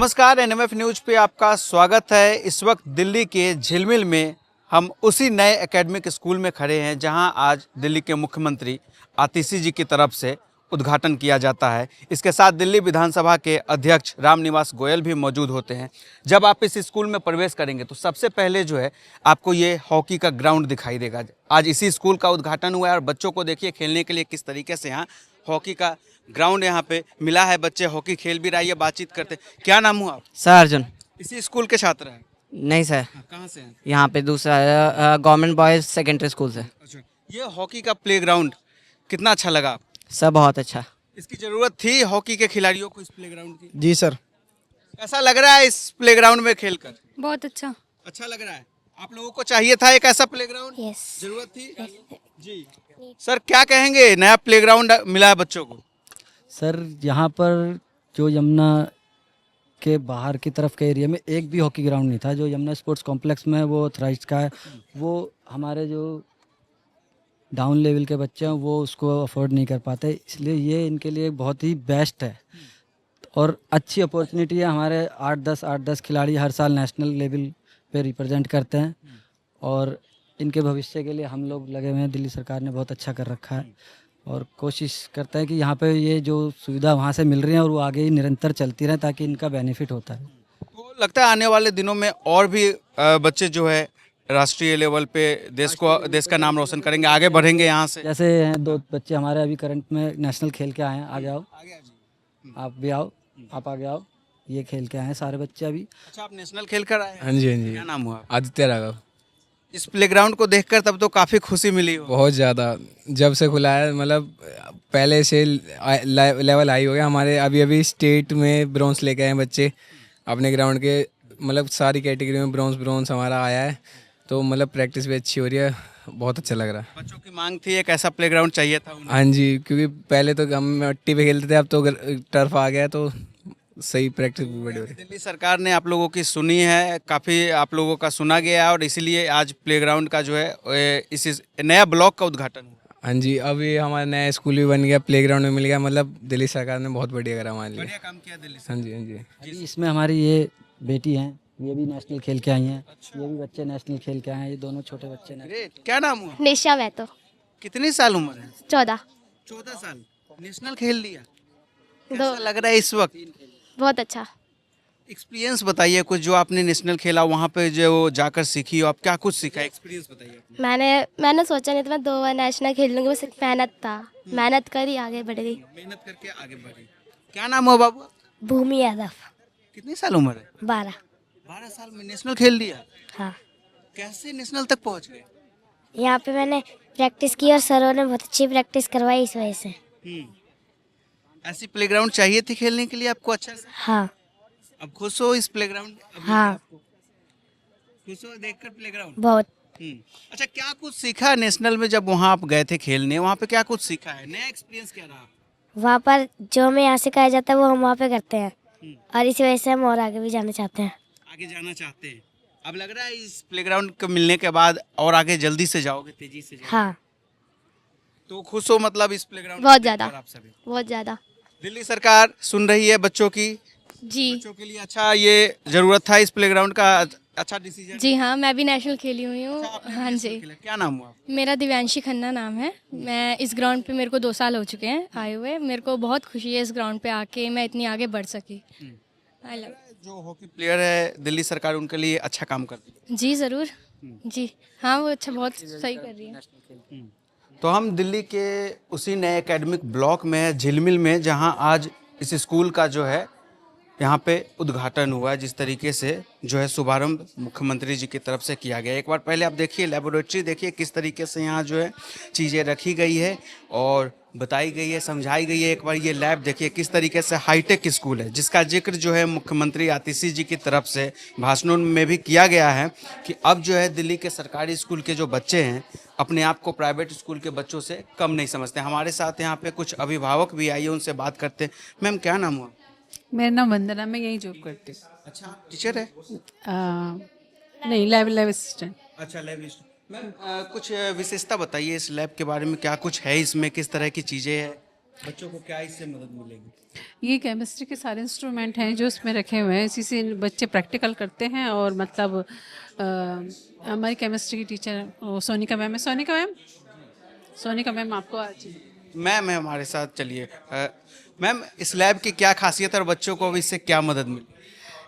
नमस्कार, NMF news पे आपका स्वागत है। इस वक्त दिल्ली के झिलमिल में हम उसी नए एकेडमिक स्कूल में खड़े हैं जहां आज दिल्ली के मुख्यमंत्री आतिशी जी की तरफ से उद्घाटन किया जाता है। इसके साथ दिल्ली विधानसभा के अध्यक्ष रामनिवास गोयल भी मौजूद होते हैं। जब आप इस स्कूल में प्रवेश करेंगे तो सबसे पहले जो है आपको ये हॉकी का ग्राउंड दिखाई देगा। आज इसी स्कूल का उद्घाटन हुआ है और बच्चों को देखिए खेलने के लिए किस तरीके से यहाँ हॉकी का ग्राउंड यहाँ पे मिला है। बच्चे हॉकी खेल भी रहा है, बातचीत करते। क्या नाम हुआ आप? सर अर्जुन। इसी स्कूल के छात्र हैं? नहीं सर, कहाँ से हैं? यहाँ पे दूसरा गवर्नमेंट बॉयज़ सेकेंडरी स्कूल से। अच्छा, ये हॉकी का प्लेग्राउंड कितना अच्छा लगा? सर बहुत अच्छा। इसकी जरूरत थी हॉकी के खिलाड़ियों को इस प्लेग्राउंड की? जी सर। ऐसा लग रहा है इस प्लेग्राउंड में खेलकर? बहुत अच्छा। अच्छा लग रहा है। आप लोगों को चाहिए था एक ऐसा प्लेग्राउंड? यस। जरूरत थी जी। सर क्या कहेंगे, नया प्लेग्राउंड मिला है बच्चों को? सर यहाँ पर जो यमुना के बाहर की तरफ के एरिया में एक भी हॉकी ग्राउंड नहीं था। जो यमुना स्पोर्ट्स कॉम्प्लेक्स में है वो ऑथराइज्ड का है। वो हमारे जो डाउन लेवल के बच्चे हैं वो उसको अफोर्ड नहीं कर पाते, इसलिए ये इनके लिए बहुत ही बेस्ट है और अच्छी अपॉर्चुनिटी है। हमारे 8-10 खिलाड़ी हर साल नेशनल लेवल पे रिप्रेजेंट करते हैं और इनके भविष्य के लिए हम लोग लगे हुए हैं। दिल्ली सरकार ने बहुत अच्छा कर रखा है और कोशिश करते हैं कि यहाँ पे ये जो सुविधा वहाँ से मिल रही है और वो आगे ही निरंतर चलती रहे ताकि इनका बेनिफिट होता है। तो लगता है आने वाले दिनों में और भी बच्चे जो है राष्ट्रीय लेवल पे देश का नाम रोशन करेंगे, आगे बढ़ेंगे यहाँ से। जैसे हैं 2 बच्चे हमारे अभी करंट में नेशनल खेल के आए हैं। आगे आओ, आप भी आओ, आप आगे आओ। ये खेल के आए हैं सारे बच्चे अभी। अच्छा, आप नेशनल खेल कर आए हैं? हाँ जी हाँ जी। क्या नाम हुआ? आदित्य राघव। इस प्लेग्राउंड को देखकर तब तो काफी खुशी मिली हो? बहुत ज़्यादा, जब से खुला है मतलब पहले से लेवल हाई हो गया हमारे। अभी अभी स्टेट में ब्रॉन्ज लेके आए हैं बच्चे अपने ग्राउंड के, मतलब सारी कैटेगरी में ब्रॉन्ज हमारा आया है। तो मतलब प्रैक्टिस भी अच्छी हो रही है, बहुत अच्छा लग रहा है। बच्चों की मांग थी एक ऐसा प्लेग्राउंड चाहिए था उन्हें। हाँ जी, क्योंकि पहले तो हम मिट्टी पे खेलते थे, अब तो टर्फ आ गया तो सही प्रैक्टिस भी बड़ी हो रही है। दिल्ली सरकार ने आप लोगों की सुनी है, काफ़ी आप लोगों का सुना गया है और इसीलिए आज प्लेग्राउंड का जो है इस नया ब्लॉक का उद्घाटन हुआ। हाँ जी, अब ये हमारा नया स्कूल भी बन गया, प्लेग्राउंड में मिल गया। मतलब दिल्ली सरकार ने बहुत बढ़िया करा हमारे लिए। बढ़िया काम किया दिल्ली हाँ जी हाँ जी। अभी इसमें हमारी ये बेटी हैं, ये भी नेशनल खेल के आई हैं। ये भी बच्चे नेशनल खेल के आए हैं। ये दोनों छोटे बच्चे हैं। ग्रेट। क्या नाम हुआ? निशा वैतो। कितनी साल उम्र है? 14। 14 साल। नेशनल खेल लिया? दो। कैसा लग रहा है इस वक्त? बहुत अच्छा। एक्सपीरियंस बताइए कुछ, जो आपने नेशनल खेला वहाँ पे जो जाकर सीखी हो, आप क्या कुछ सीखा? एक्सपीरियंस बताइए अपना। मैंने सोचा नहीं था मैं 2 बार नेशनल खेल लूँगी, बस मेहनत था। मेहनत करी, आगे बढ़ गई। मेहनत करके आगे बढ़ी। क्या नाम हुआ बाबू? भूमि यादव। कितनी साल उम्र है? 12। 12 साल में नेशनल खेल लिया? हाँ, कैसे नेशनल तक पहुँच गए? यहाँ पे मैंने प्रैक्टिस की और सरों ने बहुत अच्छी प्रैक्टिस करवाई, इस वजह से। ऐसी प्लेग्राउंड चाहिए थी खेलने के लिए आपको? अच्छा से हाँ। अब खुश हो इस प्लेग्राउंड? हाँ। खुश हो देखकर प्लेग्राउंड? बहुत। अच्छा, क्या कुछ सीखा नेशनल में जब वहाँ आप गए थे खेलने? वहाँ पे क्या कुछ सीखा है? नया एक्सपीरियंस क्या रहा? वहाँ पर जो हमें यहाँ से कहा जाता है वो हम वहाँ पे करते हैं और इसी वजह से हम और आगे भी जाना चाहते हैं। आगे जाना चाहते हैं? अब लग रहा है इस प्लेग्राउंड को मिलने के बाद और आगे जल्दी से जाओगे, तेजी से जाओगे? हाँ, तो खुश हो मतलब इस प्लेग्राउंड बहुत ज़्यादा। आप सभी? बहुत ज़्यादा। दिल्ली सरकार सुन रही है बच्चों की? जी बच्चों के लिए अच्छा ये जरूरत था इस प्लेग्राउंड का, अच्छा डिसीजन। जी हाँ, मैं भी नेशनल खेली हुई हूँ। हाँ जी, क्या नाम हुआ? मेरा दिव्यांशी खन्ना नाम है। मैं इस ग्राउंड पे मेरे को 2 साल हो चुके हैं आए हुए। मेरे को बहुत खुशी है इस ग्राउंड पे आके मैं इतनी आगे बढ़ सकी। I love. जो हॉकी प्लेयर है दिल्ली सरकार उनके लिए अच्छा काम करती है। जी ज़रूर। जी हाँ, वो अच्छा बहुत सही कर रही है। तो हम दिल्ली के उसी नए एकेडमिक ब्लॉक में है, झिलमिल में, जहां आज इस स्कूल का जो है यहाँ पे उद्घाटन हुआ है। जिस तरीके से जो है शुभारंभ मुख्यमंत्री जी की तरफ से किया गया। एक बार पहले आप देखिए लेबोरेटरी, देखिए किस तरीके से यहाँ जो है चीज़ें रखी गई है और बताई गई है, समझाई गई है। एक बार ये लैब देखिए किस तरीके से हाईटेक स्कूल है, जिसका जिक्र जो है मुख्यमंत्री आतिशी जी की तरफ से भाषणों में भी किया गया है कि अब जो है दिल्ली के सरकारी स्कूल के जो बच्चे हैं अपने आप को प्राइवेट स्कूल के बच्चों से कम नहीं समझते। हमारे साथ यहाँ पे कुछ अभिभावक भी आइए, उनसे बात करते हैं। मैम क्या नाम हुआ? मेरा नाम वंदना, मैं यहीं जॉब करती हूँ। अच्छा, टीचर है? नहीं, लैब असिस्टेंट। अच्छा, लैब। मैम कुछ विशेषता बताइए इस लैब के बारे में, क्या कुछ है इसमें, किस तरह की चीज़ें हैं? बच्चों को क्या इससे मदद मिलेगी? ये केमिस्ट्री के सारे इंस्ट्रूमेंट हैं जो इसमें रखे हुए हैं, इसी से बच्चे प्रैक्टिकल करते हैं। और मतलब हमारी केमिस्ट्री की टीचर सोनिका मैम है। सोनिका मैम आपको आज मैम है हमारे साथ, चलिए मैम इस लैब की क्या खासियत है और बच्चों को अब इससे क्या मदद मिली?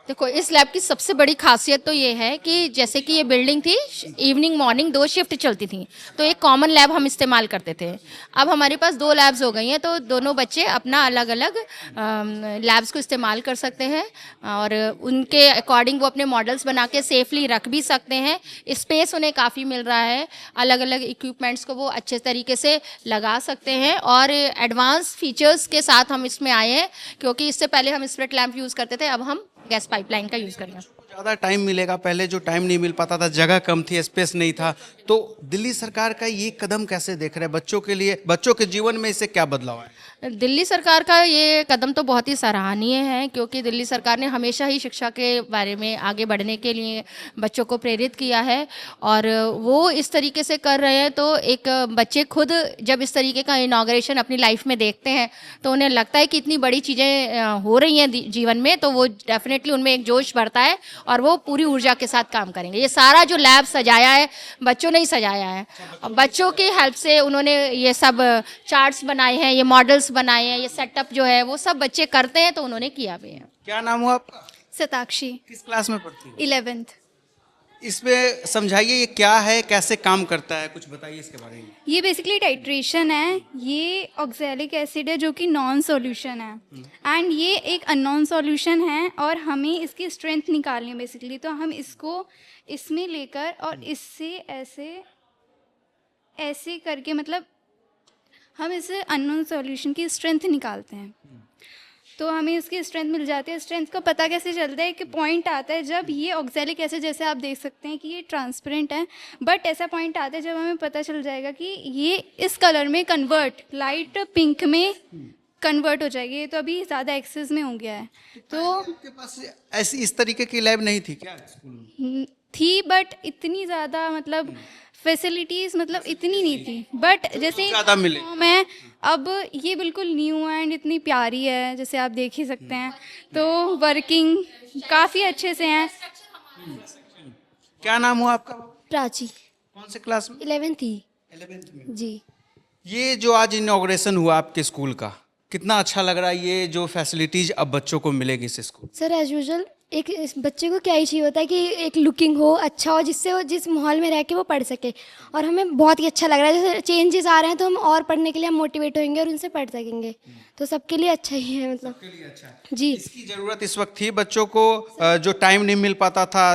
देखो, इस लैब की सबसे बड़ी खासियत तो ये है कि जैसे कि ये बिल्डिंग थी, इवनिंग मॉर्निंग 2 शिफ्ट चलती थी, तो एक कॉमन लैब हम इस्तेमाल करते थे। अब हमारे पास 2 लैब्स हो गई हैं, तो दोनों बच्चे अपना अलग अलग लैब्स को इस्तेमाल कर सकते हैं और उनके अकॉर्डिंग वो अपने मॉडल्स बना के सेफली रख भी सकते हैं। स्पेस उन्हें काफ़ी मिल रहा है, अलग अलग इक्विपमेंट्स को वो अच्छे तरीके से लगा सकते हैं और एडवांस फीचर्स के साथ हम इसमें आए हैं, क्योंकि इससे पहले हम स्प्लिट लैंप यूज़ करते थे, अब हम गैस पाइपलाइन का यूज़ करना। ज़्यादा टाइम मिलेगा, पहले जो टाइम नहीं मिल पाता था, जगह कम थी, स्पेस नहीं था, तो दिल्ली सरकार का ये कदम कैसे देख रहे हैं बच्चों के लिए? बच्चों के जीवन में इससे क्या बदलाव है? दिल्ली सरकार का ये कदम तो बहुत ही सराहनीय है, क्योंकि दिल्ली सरकार ने हमेशा ही शिक्षा के बारे में आगे बढ़ने के लिए बच्चों को प्रेरित किया है और वो इस तरीके से कर रहे हैं। तो एक बच्चे खुद जब इस तरीके का इनॉग्रेशन अपनी लाइफ में देखते हैं तो उन्हें लगता है कि इतनी बड़ी चीज़ें हो रही हैं जीवन में, तो वो डेफिनेटली उनमें एक जोश बढ़ता है और वो पूरी ऊर्जा के साथ काम करेंगे। ये सारा जो लैब सजाया है बच्चों ने ही सजाया है और बच्चों की हेल्प से उन्होंने ये सब चार्ट्स बनाए हैं, ये मॉडल्स बनाए हैं, ये सेटअप जो है वो सब बच्चे करते हैं, तो उन्होंने किया भी है। क्या नाम हुआ आपका? सताक्षी, किस क्लास में पढ़ती है? 11th। इसमें समझाइए ये क्या है, कैसे काम करता है, कुछ बताइए इसके बारे में। ये बेसिकली टाइट्रेशन है। ये ऑक्सैलिक एसिड है जो कि नॉन सॉल्यूशन है एंड ये एक अननोन सॉल्यूशन है और हमें इसकी स्ट्रेंथ निकालनी है बेसिकली। तो हम इसको इसमें लेकर और इससे ऐसे ऐसे करके मतलब हम इसे अननोन सॉल्यूशन की स्ट्रेंथ निकालते हैं, तो हमें उसकी स्ट्रेंथ मिल जाती है। स्ट्रेंथ का पता कैसे चलता है कि पॉइंट आता है जब ये ऑक्सैलिक एसिड, जैसे आप देख सकते हैं कि ये ट्रांसपेरेंट है, बट ऐसा पॉइंट आता है जब हमें पता चल जाएगा कि ये इस कलर में कन्वर्ट, लाइट पिंक में कन्वर्ट हो जाएगी। ये तो अभी ज़्यादा एक्सेस में हो गया है। तो आपके पास ऐसी इस तरीके की लैब नहीं थी क्या स्कूल में? थी बट इतनी ज़्यादा मतलब फैसिलिटीज़ मतलब इतनी नहीं थी, बट जैसे ज़्यादा मिले। मैं अब ये बिल्कुल न्यू है एंड इतनी प्यारी है, जैसे आप देख ही सकते हैं। तो वर्किंग काफ़ी अच्छे से हैं। क्या नाम हुआ आपका? प्राची, कौन से क्लास में? 11th थी 11th में। जी। ये जो आज इनॉग्रेशन हुआ आपके स्कूल का, कितना अच्छा लग रहा है, ये जो फैसिलिटीज अब बच्चों को मिलेगी इस स्कूल? सर एज यूजुअल एक इस बच्चे को क्या ही चाहिए होता है कि एक लुकिंग हो, अच्छा हो, जिससे वो जिस माहौल में रह के वो पढ़ सके। और हमें बहुत ही अच्छा लग रहा है, जैसे चेंजेस आ रहे हैं तो हम और पढ़ने के लिए हम मोटिवेट होंगे और उनसे पढ़ सकेंगे, तो सबके लिए अच्छा ही है मतलब। के लिए अच्छा है। जी इसकी जरूरत इस वक्त थी बच्चों को, जो टाइम नहीं मिल पाता था,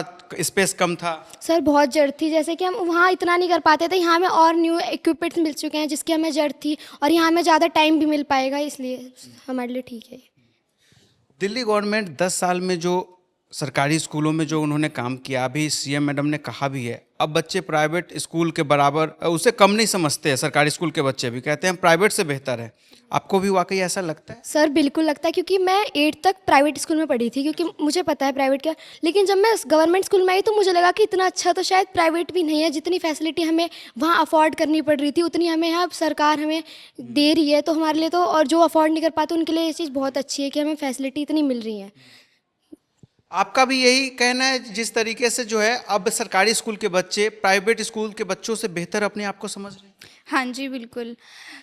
स्पेस कम था। सर बहुत जरूरत थी, जैसे कि हम वहाँ इतना नहीं कर पाते थे, यहाँ हमें और न्यू इक्विपमेंट्स मिल चुके हैं जिसकी हमें जरूरत थी और यहाँ हमें ज़्यादा टाइम भी मिल पाएगा, इसलिए हमारे लिए ठीक है। दिल्ली गवर्नमेंट 10 साल में जो सरकारी स्कूलों में जो उन्होंने काम किया, अभी सीएम मैडम ने कहा भी है, अब बच्चे प्राइवेट स्कूल के बराबर, उसे कम नहीं समझते हैं। सरकारी स्कूल के बच्चे भी कहते हैं प्राइवेट से बेहतर है। आपको भी वाकई ऐसा लगता है? सर बिल्कुल लगता है, क्योंकि मैं 8th तक प्राइवेट स्कूल में पढ़ी थी, क्योंकि मुझे पता है प्राइवेट क्या। लेकिन जब मैं गवर्नमेंट स्कूल में आई तो मुझे लगा कि इतना अच्छा तो शायद प्राइवेट भी नहीं है। जितनी फैसिलिटी हमें वहाँ अफोर्ड करनी पड़ रही थी उतनी हमें यहाँ सरकार हमें दे रही है, तो हमारे लिए तो, और जो अफोर्ड नहीं कर पाते उनके लिए ये चीज़ बहुत अच्छी है कि हमें फैसिलिटी इतनी मिल रही है। आपका भी यही कहना है, जिस तरीके से जो है अब सरकारी स्कूल के बच्चे प्राइवेट स्कूल के बच्चों से बेहतर अपने आप को समझ रहे हैं? हाँ जी बिल्कुल,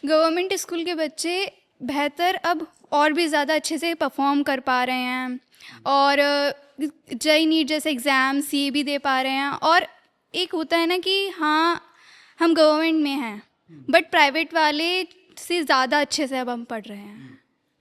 गवर्नमेंट स्कूल के बच्चे बेहतर अब और भी ज़्यादा अच्छे से परफॉर्म कर पा रहे हैं और जेईई नीट जैसे एग्ज़ाम सी भी दे पा रहे हैं। और एक होता है ना कि हाँ हम गवर्नमेंट में हैं बट प्राइवेट वाले से ज़्यादा अच्छे से अब हम पढ़ रहे हैं।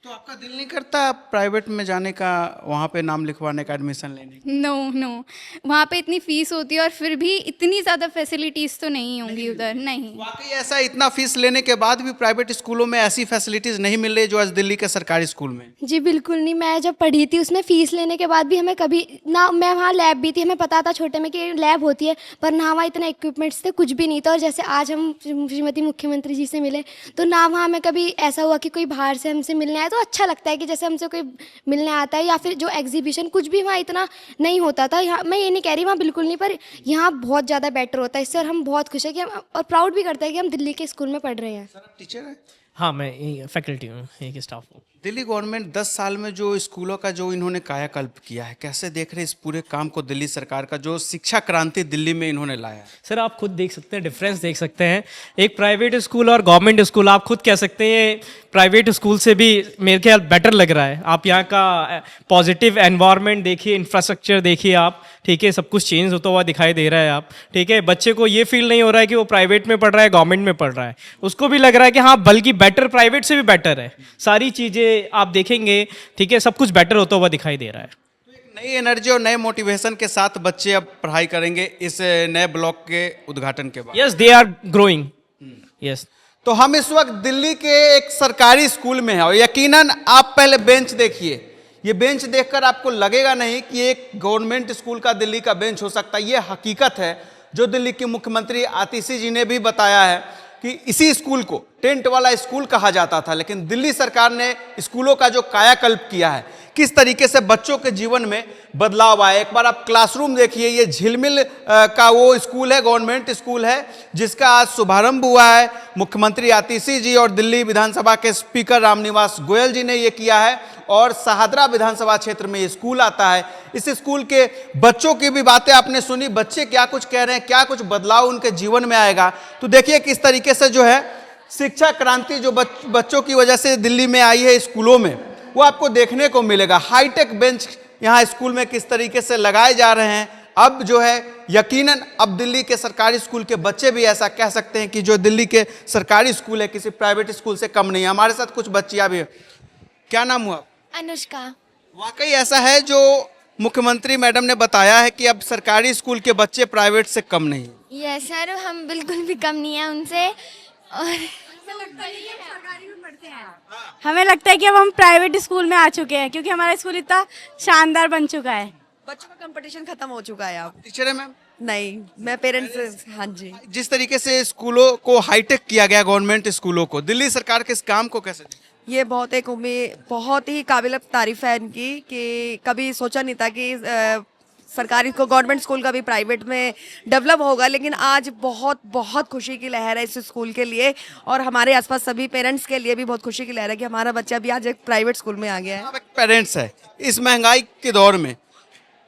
तो आपका दिल नहीं करता प्राइवेट में जाने का, वहाँ पे नाम लिखवाने का, एडमिशन लेने का? नो, वहाँ पे इतनी फीस होती है और फिर भी इतनी ज़्यादा फैसिलिटीज़ तो नहीं होंगी उधर। नहीं, वाकई ऐसा, इतना फीस लेने के बाद भी प्राइवेट स्कूलों में ऐसी फैसिलिटीज नहीं मिल रही जो आज दिल्ली के सरकारी स्कूल में? जी बिल्कुल नहीं। मैं जब पढ़ी थी उसमें फ़ीस लेने के बाद भी हमें कभी ना, मैं वहाँ लैब भी थी, हमें पता था छोटे में कि लैब होती है, पर ना वहाँ इतने इक्विपमेंट्स थे, कुछ भी नहीं था। और जैसे आज हम श्रीमती मुख्यमंत्री जी से मिले तो ना वहाँ हमें कभी ऐसा हुआ कि कोई बाहर से हमसे मिलने आया, तो अच्छा लगता है कि जैसे हमसे कोई मिलने आता है। या फिर जो एग्जीबिशन कुछ भी वहाँ इतना नहीं होता था, यहाँ मैं ये नहीं कह रही वहाँ बिल्कुल नहीं, पर यहाँ बहुत ज़्यादा बेटर होता है इससे, और हम बहुत खुश हैं कि हम, और प्राउड भी करते हैं कि हम दिल्ली के स्कूल में पढ़ रहे हैं। सर आप टीचर हैं, हाँ, मैं फैकल्टी हूँ, एक स्टाफ हूँ। दिल्ली गवर्नमेंट 10 साल में जो स्कूलों का जो इन्होंने कायाकल्प किया है, कैसे देख रहे हैं इस पूरे काम को? दिल्ली सरकार का जो शिक्षा क्रांति दिल्ली में इन्होंने लाया है। सर आप खुद देख सकते हैं, डिफरेंस देख सकते हैं। एक प्राइवेट स्कूल और गवर्नमेंट स्कूल, आप खुद कह सकते हैं प्राइवेट स्कूल से भी मेरे ख्याल बेटर लग रहा है। आप यहाँ का पॉजिटिव एनवायरनमेंट देखिए, इंफ्रास्ट्रक्चर देखिए आप, ठीक है, सब कुछ चेंज होता हुआ दिखाई दे रहा है आप, ठीक है। बच्चे को ये फील नहीं हो रहा है कि वो प्राइवेट में पढ़ रहा है, गवर्नमेंट में पढ़ रहा है, उसको भी लग रहा है कि हाँ बल्कि बेटर, प्राइवेट से भी बेटर है। सारी चीज़ें आप देखेंगे, ठीक है, सब कुछ बेटर होता हुआ दिखाई दे रहा है। नई एनर्जी और नए मोटिवेशन के साथ बच्चे अब पढ़ाई करेंगे इस नए ब्लॉक के उद्घाटन के बाद। Yes, they are growing. Yes. तो हम इस वक्त दिल्ली के एक सरकारी स्कूल में हैं और यकीनन आप पहले बेंच देखिए। ये बेंच देखकर आपको लगेगा नहीं कि एक गवर्नमेंट स्कूल का दिल्ली का बेंच हो सकता है। ये हकीकत है जो दिल्ली के मुख्यमंत्री आतिशी जी ने भी बताया है कि इसी स्कूल को टेंट वाला स्कूल कहा जाता था, लेकिन दिल्ली सरकार ने स्कूलों का जो कायाकल्प किया है, किस तरीके से बच्चों के जीवन में बदलाव आया। एक बार आप क्लासरूम देखिए, ये झिलमिल का वो स्कूल है, गवर्नमेंट स्कूल है, जिसका आज शुभारंभ हुआ है। मुख्यमंत्री आतिशी जी और दिल्ली विधानसभा के स्पीकर रामनिवास गोयल जी ने ये किया है और शाहदरा विधानसभा क्षेत्र में ये स्कूल आता है। इस स्कूल के बच्चों की भी बातें आपने सुनी, बच्चे क्या कुछ कह रहे हैं, क्या कुछ बदलाव उनके जीवन में आएगा। तो देखिए किस तरीके से जो है शिक्षा क्रांति जो बच्चों की वजह से दिल्ली में आई है स्कूलों में, वो आपको देखने को मिलेगा। हाईटेक बेंच यहाँ स्कूल में किस तरीके से लगाए जा रहे हैं। अब जो है यकीनन अब दिल्ली के सरकारी स्कूल के बच्चे भी ऐसा कह सकते हैं कि जो दिल्ली के सरकारी स्कूल है किसी प्राइवेट स्कूल से कम नहीं है। हमारे साथ कुछ बच्चियां भी हैं। क्या नाम हुआ? अनुष्का। वाकई ऐसा है जो मुख्यमंत्री मैडम ने बताया है कि अब सरकारी स्कूल के बच्चे प्राइवेट से कम नहीं। यस सर, हम बिल्कुल भी कम नहीं है उनसे। और हमें लगता है कि अब हम प्राइवेट स्कूल में आ चुके हैं, क्योंकि हमारा स्कूल इतना शानदार बन चुका है। बच्चों का कंपटीशन खत्म हो चुका है। अब टीचर है मैम? नहीं, मैं पेरेंट्स। हाँ जी। जिस तरीके से स्कूलों को हाईटेक किया गया, गवर्नमेंट स्कूलों को, दिल्ली सरकार के इस काम को कैसे? ये बहुत एक बहुत ही काबिल तारीफ है इनकी कि कभी सोचा नहीं था कि सरकारी को गवर्नमेंट स्कूल का भी प्राइवेट में डेवलप होगा, लेकिन आज बहुत बहुत खुशी की लहर है इस स्कूल के लिए और हमारे आसपास सभी पेरेंट्स के लिए भी बहुत खुशी की लहर है कि हमारा बच्चा भी आज एक प्राइवेट स्कूल में आ गया है। पेरेंट्स है, इस महंगाई के दौर में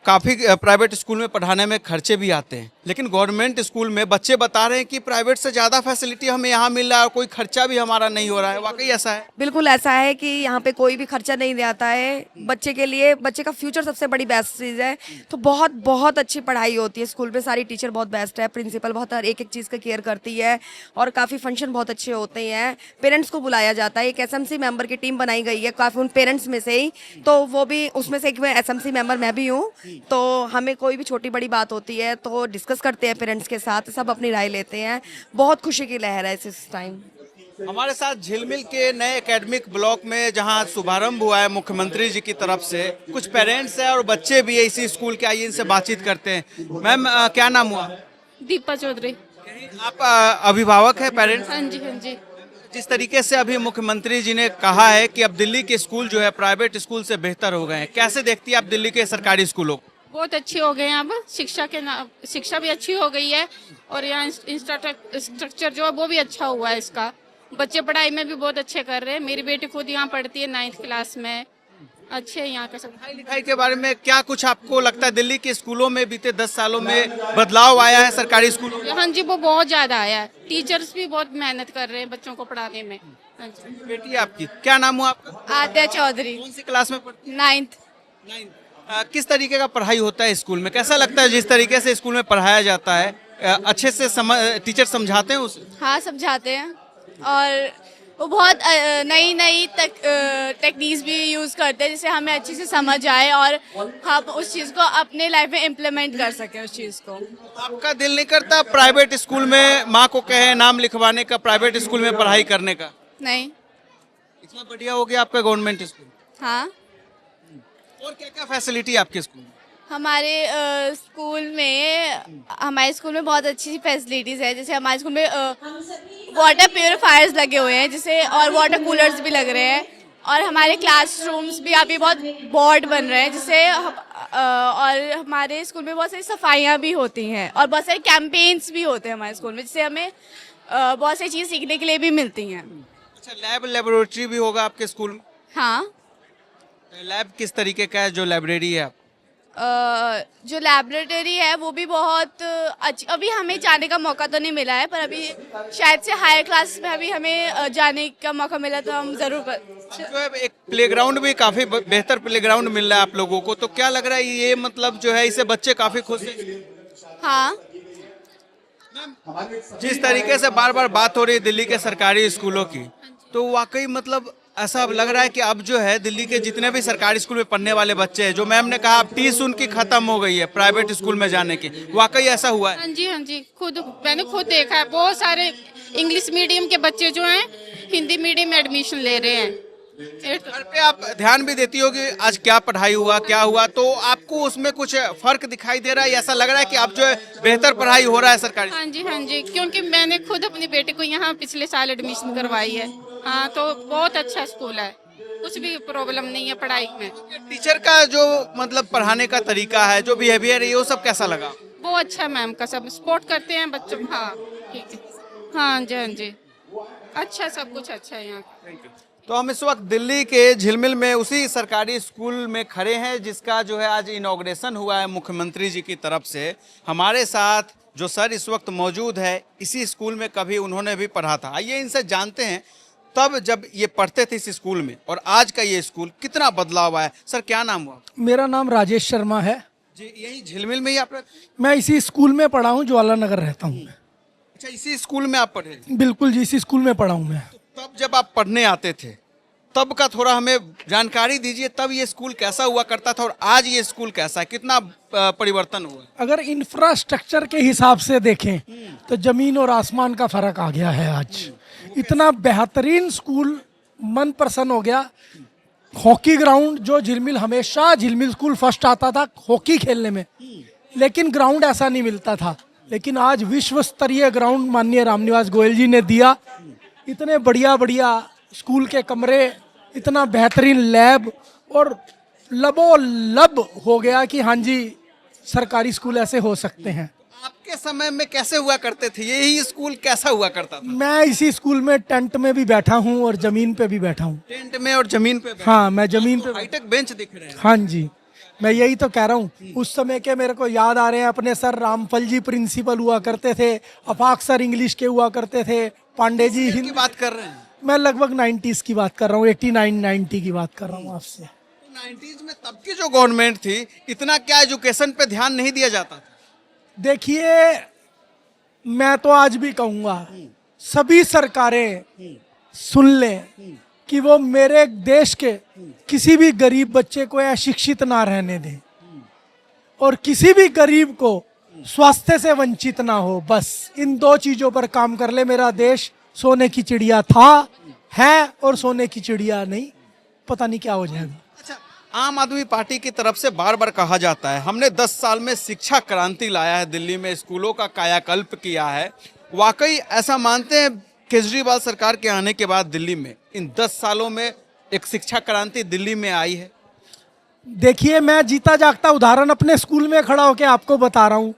काफ़ी प्राइवेट स्कूल में पढ़ाने में खर्चे भी आते हैं, लेकिन गवर्नमेंट स्कूल में बच्चे बता रहे हैं कि प्राइवेट से ज़्यादा फैसिलिटी हमें यहाँ मिल रहा है और कोई खर्चा भी हमारा नहीं हो रहा है। वाकई ऐसा है? बिल्कुल ऐसा है कि यहाँ पे कोई भी खर्चा नहीं आता है बच्चे के लिए। बच्चे का फ्यूचर सबसे बड़ी बेस्ट चीज़ है। तो बहुत बहुत अच्छी पढ़ाई होती है स्कूल पे, सारी टीचर बहुत बेस्ट है, प्रिंसिपल बहुत हर एक चीज़ का केयर करती है और काफ़ी फंक्शन बहुत अच्छे होते हैं। पेरेंट्स को बुलाया जाता है, एक SMC मेंबर की टीम बनाई गई है काफ़ी उन पेरेंट्स में से ही, तो वो भी उसमें से एक SMC मेंबर मैं भी हूँ। तो हमें कोई भी छोटी बड़ी बात होती है तो डिस्कस करते हैं पेरेंट्स के साथ, सब अपनी राय लेते हैं। बहुत खुशी की लहर है इस टाइम। हमारे साथ झिलमिल के नए एकेडमिक ब्लॉक में जहां शुभारंभ हुआ है मुख्यमंत्री जी की तरफ से, कुछ पेरेंट्स हैं और बच्चे भी है इसी स्कूल के। आइए इनसे बातचीत करते हैं। मैम क्या नाम हुआ? दीपा चौधरी। आप अभिभावक है, पेरेंट्स? हाँ जी, हाँ जी। जिस तरीके से अभी मुख्यमंत्री जी ने कहा है कि अब दिल्ली के स्कूल जो है प्राइवेट स्कूल से बेहतर हो गए हैं, कैसे देखती है आप दिल्ली के सरकारी स्कूलों को? बहुत अच्छे हो गए हैं अब, शिक्षा भी अच्छी हो गई है और यहाँ स्ट्रक्चर जो है वो भी अच्छा हुआ है इसका। बच्चे पढ़ाई में भी बहुत अच्छे कर रहे हैं। मेरी बेटी खुद यहाँ पढ़ती है 9th क्लास में। अच्छे यहाँ का सब। पढ़ाई लिखाई के बारे में क्या कुछ आपको लगता है दिल्ली के स्कूलों में बीते 10 सालों में बदलाव आया है सरकारी स्कूलों में? हाँ जी, वो बहुत ज्यादा आया है। टीचर्स भी बहुत मेहनत कर रहे हैं बच्चों को पढ़ाने में। हाँ जी। बेटी आपकी क्या नाम हुआ आपका? आद्या चौधरी। कौन सी क्लास में पढ़ती है? 9th। किस तरीके का पढ़ाई होता है स्कूल में? कैसा लगता है जिस तरीके से स्कूल में पढ़ाया जाता है? अच्छे से टीचर समझाते हैं उसे? हाँ, समझाते हैं और वो बहुत नई नई टेक्निक्स भी यूज़ करते हैं जिससे हमें अच्छे से समझ आए और हम उस चीज़ को अपने लाइफ में इम्प्लीमेंट कर सकें उस चीज़ को। आपका दिल नहीं करता प्राइवेट स्कूल में माँ को कहे नाम लिखवाने का, प्राइवेट स्कूल में पढ़ाई करने का? नहीं। इतना बढ़िया हो गया आपका गवर्नमेंट स्कूल। हाँ। और क्या क्या फैसिलिटी आपके स्कूल में? हमारे स्कूल में बहुत अच्छी फैसिलिटीज़ है। जैसे हमारे स्कूल में वाटर प्योरीफायर्स लगे हुए हैं जिसे, और वाटर कूलर्स भी लग रहे हैं और हमारे क्लासरूम्स भी अभी बहुत बोर्ड बन रहे हैं जिससे और हमारे स्कूल में बहुत सारी सफाइयाँ भी होती हैं और बहुत सारे कैंपेन्स भी होते हैं हमारे स्कूल में जिससे हमें बहुत सारी चीज़ सीखने के लिए भी मिलती हैं। अच्छा, लैब लेबोरेटरी भी होगा आपके स्कूल में? हाँ, लैब किस तरीके का है जो लाइब्रेरी है? जो लैबोरेटरी है वो भी बहुत अच्छी, अभी हमें जाने का मौका तो नहीं मिला है, पर अभी शायद से हायर क्लास में अभी हमें जाने का मौका मिला तो हम ज़रूर जो है एक प्लेग्राउंड भी काफी बेहतर प्लेग्राउंड मिल रहा है आप लोगों को, तो क्या लग रहा है ये मतलब जो है इससे बच्चे काफी खुश हैं? हाँ, जिस तरीके से बार बार बात हो रही है दिल्ली के सरकारी स्कूलों की, तो वाकई मतलब ऐसा अब लग रहा है कि अब जो है दिल्ली के जितने भी सरकारी स्कूल में पढ़ने वाले बच्चे हैं, जो मैम ने कहा अब फीस उनकी खत्म हो गई है प्राइवेट स्कूल में जाने की, वाकई ऐसा हुआ है? हाँ जी, मैंने खुद देखा है। बहुत सारे इंग्लिश मीडियम के बच्चे जो हैं हिंदी मीडियम में एडमिशन ले रहे हैं। घर पे आप ध्यान भी देती हो कि आज क्या पढ़ाई हुआ, क्या हुआ, तो आपको उसमें कुछ फर्क दिखाई दे रहा है? ऐसा लग रहा है कि अब जो है बेहतर पढ़ाई हो रहा है सरकारी? हाँ जी, क्योंकि मैंने खुद अपने बेटे को यहाँ पिछले साल एडमिशन करवाई है। हाँ, तो बहुत अच्छा स्कूल है, कुछ भी प्रॉब्लम नहीं है पढ़ाई में। टीचर का जो मतलब पढ़ाने का तरीका है, जो बिहेवियर है, वो सब कैसा लगा? वो अच्छा है मैम का, सब सपोर्ट करते हैं बच्चों। हाँ ठीक है, हाँ जी, अच्छा, सब कुछ अच्छा है यहाँ। तो हम इस वक्त दिल्ली के झिलमिल में उसी सरकारी स्कूल में खड़े हैं जिसका जो है आज इनॉग्रेशन हुआ है मुख्यमंत्री जी की तरफ से। हमारे साथ जो सर इस वक्त मौजूद है, इसी स्कूल में कभी उन्होंने भी पढ़ा था। आइए इनसे जानते हैं तब जब ये पढ़ते थे इस स्कूल में और आज का ये स्कूल कितना बदलाव आया। सर क्या नाम हुआ? मेरा नाम राजेश शर्मा है जी। यही झिलमिल में ही आप? मैं इसी स्कूल में पढ़ा हूँ, ज्वाला नगर रहता हूँ। अच्छा, इसी स्कूल में आप पढ़े? बिल्कुल जी, इसी स्कूल में पढ़ा हूँ मैं। तब जब आप पढ़ने आते थे तब का थोड़ा हमें जानकारी दीजिए, तब ये स्कूल कैसा हुआ करता था और आज ये स्कूल कैसा है, कितना परिवर्तन हुआ? अगर इंफ्रास्ट्रक्चर के हिसाब से देखें तो जमीन और आसमान का फर्क आ गया है। आज इतना बेहतरीन स्कूल, मन प्रसन्न हो गया। हॉकी ग्राउंड, जो झिलमिल, हमेशा झिलमिल स्कूल फर्स्ट आता था हॉकी खेलने में, लेकिन ग्राउंड ऐसा नहीं मिलता था। लेकिन आज विश्व स्तरीय ग्राउंड माननीय रामनिवास गोयल जी ने दिया। इतने बढ़िया स्कूल के कमरे, इतना बेहतरीन लैब, और लबोलब हो गया कि हाँ जी सरकारी स्कूल ऐसे हो सकते हैं। आपके समय में कैसे हुआ करते थे, यही स्कूल कैसा हुआ करता था? मैं इसी स्कूल में टेंट में भी बैठा हूँ और जमीन पे भी बैठा हूँ। टेंट में और जमीन पे? हाँ, मैं जमीन पे। हाईटेक बेंच दिख रहे हैं। हाँ जी, मैं यही तो कह रहा हूँ। उस समय के मेरे को याद आ रहे हैं, अपने सर रामफल जी प्रिंसिपल हुआ करते थे, अफाक सर इंग्लिश के हुआ करते थे, पांडे जी हिंदी की बात कर रहे हैं। मैं लगभग 90s की बात कर रहा हूँ, 89-90 की बात कर रहा हूँ आपसे। 90s में तब की जो गवर्नमेंट थी, इतना क्या एजुकेशन पे ध्यान नहीं दिया जाता था? देखिए, मैं तो आज भी कहूँगा सभी सरकारें सुन लें कि वो मेरे देश के किसी भी गरीब बच्चे को अशिक्षित ना रहने दें और किसी भी गरीब को स्वास्थ्य से वंचित ना हो। बस इन दो चीज़ों पर काम कर ले, मेरा देश सोने की चिड़िया था, है और सोने की चिड़िया नहीं, पता नहीं क्या हो जाएगा। अच्छा, आम आदमी पार्टी की तरफ से बार बार कहा जाता है हमने 10 साल में शिक्षा क्रांति लाया है, दिल्ली में स्कूलों का कायाकल्प किया है। वाकई ऐसा मानते हैं केजरीवाल सरकार के आने के बाद दिल्ली में इन 10 सालों में एक शिक्षा क्रांति दिल्ली में आई है? देखिए, मैं जीता जागता उदाहरण अपने स्कूल में खड़ा होकर आपको बता रहा हूँ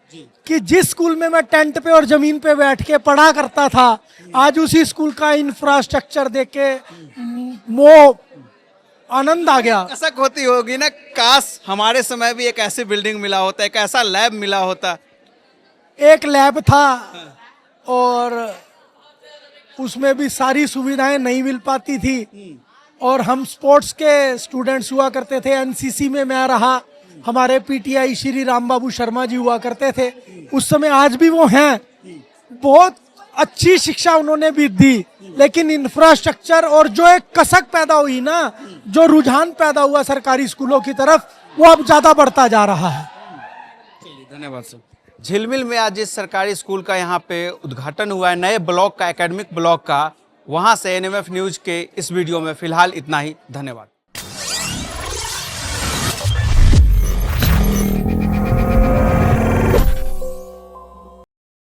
कि जिस स्कूल में मैं टेंट पे और जमीन पे बैठ के पढ़ा करता था, आज उसी स्कूल का इंफ्रास्ट्रक्चर देख के मोह आनंद आ गया। कसक होती होगी ना, काश हमारे समय भी एक ऐसी बिल्डिंग मिला होता, एक ऐसा लैब मिला होता। एक लैब था और उसमें भी सारी सुविधाएं नहीं मिल पाती थी, और हम स्पोर्ट्स के स्टूडेंट्स हुआ करते थे। एनसीसी में मैं रहा, हमारे पीटीआई श्री राम बाबू शर्मा जी हुआ करते थे उस समय, आज भी वो हैं। बहुत अच्छी शिक्षा उन्होंने भी दी, लेकिन इंफ्रास्ट्रक्चर और जो एक कसक पैदा हुई ना, जो रुझान पैदा हुआ सरकारी स्कूलों की तरफ, वो अब ज्यादा बढ़ता जा रहा है। धन्यवाद सर। झिलमिल में आज जिस सरकारी स्कूल का यहाँ पे उद्घाटन हुआ है, नए ब्लॉक का, एकेडमिक ब्लॉक का, वहाँ से एनएमएफ न्यूज़ के इस वीडियो में फिलहाल इतना ही। धन्यवाद।